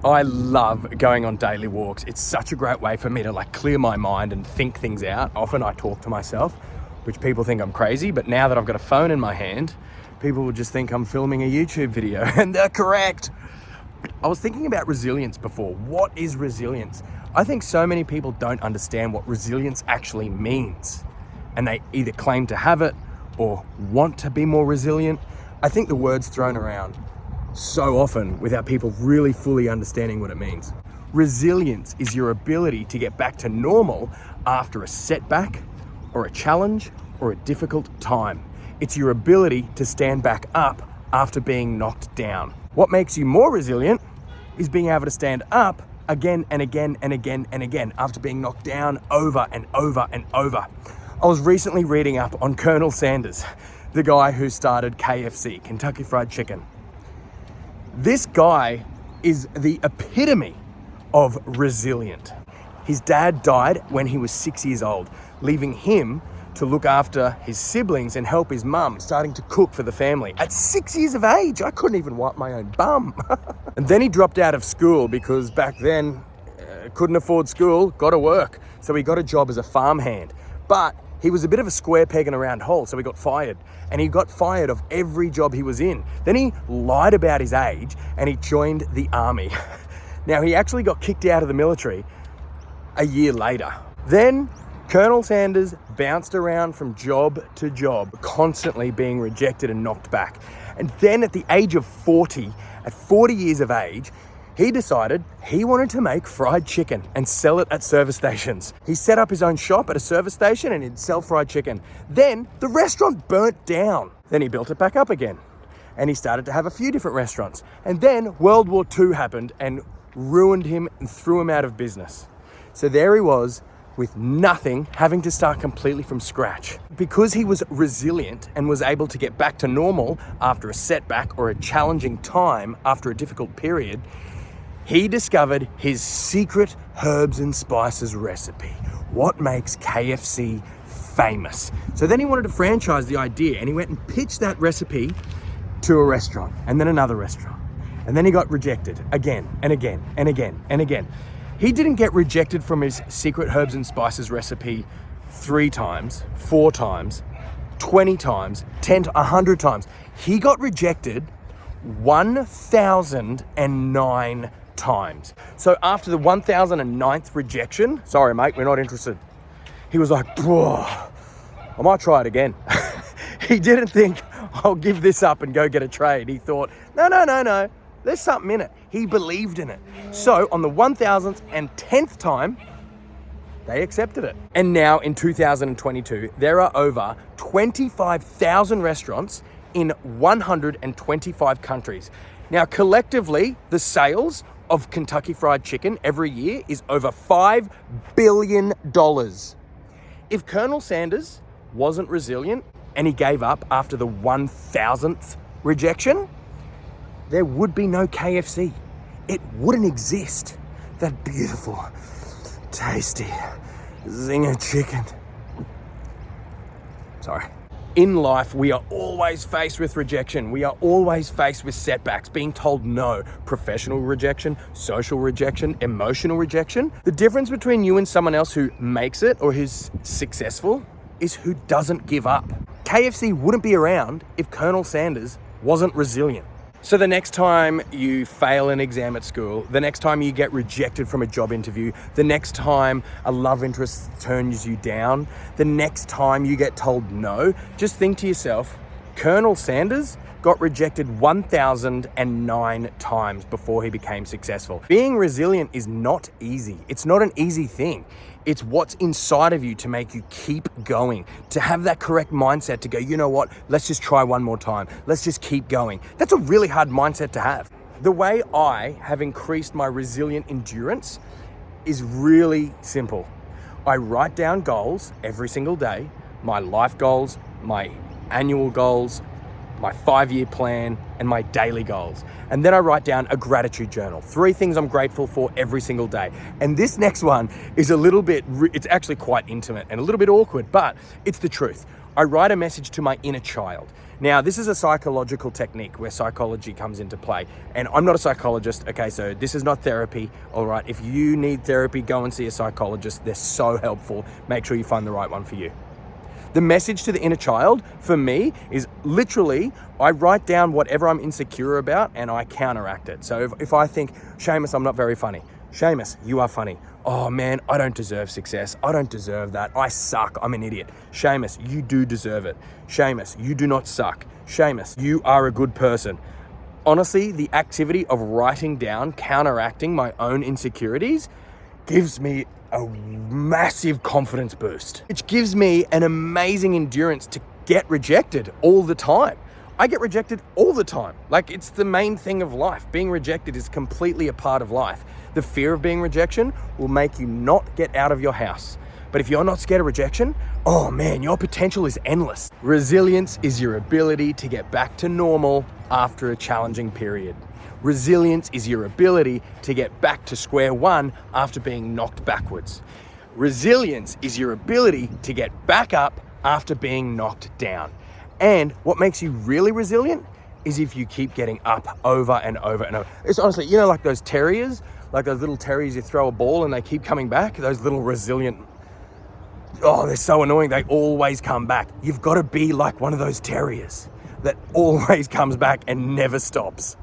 I love going on daily walks. It's such a great way for me to clear my mind and think things out. Often I talk to myself, which people think I'm crazy, but now that I've got a phone in my hand, people will just think I'm filming a YouTube video, and they're correct. I was thinking about resilience before. What is resilience? I think so many people don't understand what resilience actually means, and they either claim to have it or want to be more resilient. I think the word's thrown around so often without people really fully understanding what it means. Resilience is your ability to get back to normal after a setback or a challenge or a difficult time. It's your ability to stand back up after being knocked down. What makes you more resilient is being able to stand up again and again and again and again after being knocked down over and over and over. I was recently reading up on Colonel Sanders, the guy who started KFC, Kentucky Fried Chicken. This guy is the epitome of resilient. His dad died when he was 6 years old, leaving him to look after his siblings and help his mum, starting to cook for the family. At 6 years of age, I couldn't even wipe my own bum. And then he dropped out of school because back then, couldn't afford school, got to work. So he got a job as a farmhand. But he was a bit of a square peg in a round hole, so he got fired. And he got fired of every job he was in. Then he lied about his age and he joined the army. Now, he actually got kicked out of the military a year later. Then Colonel Sanders bounced around from job to job, constantly being rejected and knocked back. And then at the age of 40, at 40 years of age, he decided he wanted to make fried chicken and sell it at service stations. He set up his own shop at a service station and he'd sell fried chicken. Then the restaurant burnt down. Then he built it back up again. And he started to have a few different restaurants. And then World War II happened and ruined him and threw him out of business. So there he was with nothing, having to start completely from scratch. Because he was resilient and was able to get back to normal after a setback or a challenging time after a difficult period, he discovered his secret herbs and spices recipe. What makes KFC famous? So then he wanted to franchise the idea and he went and pitched that recipe to a restaurant and then another restaurant. And then he got rejected again and again and again and again. He didn't get rejected from his secret herbs and spices recipe 3 times, 4 times, 20 times, 10, 100 times. He got rejected 1,009 times. So after the 1,009th rejection, sorry mate, we're not interested. He was like, I might try it again. He didn't think, I'll give this up and go get a trade. He thought, no, there's something in it. He believed in it. So on the 1,010th time, they accepted it. And now in 2022, there are over 25,000 restaurants in 125 countries. Now, collectively, the sales of Kentucky Fried Chicken every year is over $5 billion. If Colonel Sanders wasn't resilient and he gave up after the 1,000th rejection, there would be no KFC. It wouldn't exist. That beautiful, tasty zinger chicken. Sorry. In life, we are always faced with rejection. We are always faced with setbacks, being told no. Professional rejection, social rejection, emotional rejection. The difference between you and someone else who makes it or who's successful is who doesn't give up. KFC wouldn't be around if Colonel Sanders wasn't resilient. So the next time you fail an exam at school, the next time you get rejected from a job interview, the next time a love interest turns you down, the next time you get told no, just think to yourself, Colonel Sanders got rejected 1,009 times before he became successful. Being resilient is not easy. It's not an easy thing. It's what's inside of you to make you keep going, to have that correct mindset to go, you know what, let's just try one more time. Let's just keep going. That's a really hard mindset to have. The way I have increased my resilient endurance is really simple. I write down goals every single day, my life goals, my annual goals, my 5-year plan, and my daily goals. And then I write down a gratitude journal, 3 things I'm grateful for every single day. And this next one is a little bit, it's actually quite intimate and a little bit awkward, but it's the truth. I write a message to my inner child. Now, this is a psychological technique where psychology comes into play. And I'm not a psychologist, okay, so this is not therapy, all right? If you need therapy, go and see a psychologist. They're so helpful. Make sure you find the right one for you. The message to the inner child, for me, is literally, I write down whatever I'm insecure about and I counteract it. So if I think, Seamus, I'm not very funny. Seamus, you are funny. Oh man, I don't deserve success. I don't deserve that. I suck. I'm an idiot. Seamus, you do deserve it. Seamus, you do not suck. Seamus, you are a good person. Honestly, the activity of writing down, counteracting my own insecurities gives me a massive confidence boost, which gives me an amazing endurance to get rejected all the time. I get rejected all the time. Like, it's the main thing of life. Being rejected is completely a part of life. The fear of being rejection will make you not get out of your house. But if you're not scared of rejection, oh man, your potential is endless. Resilience is your ability to get back to normal after a challenging period. Resilience is your ability to get back to square one after being knocked backwards. Resilience is your ability to get back up after being knocked down. And what makes you really resilient is if you keep getting up over and over and over. It's honestly, you know, like those terriers, like those little terriers, you throw a ball and they keep coming back, those little resilient, oh, they're so annoying. They always come back. You've got to be like one of those terriers that always comes back and never stops.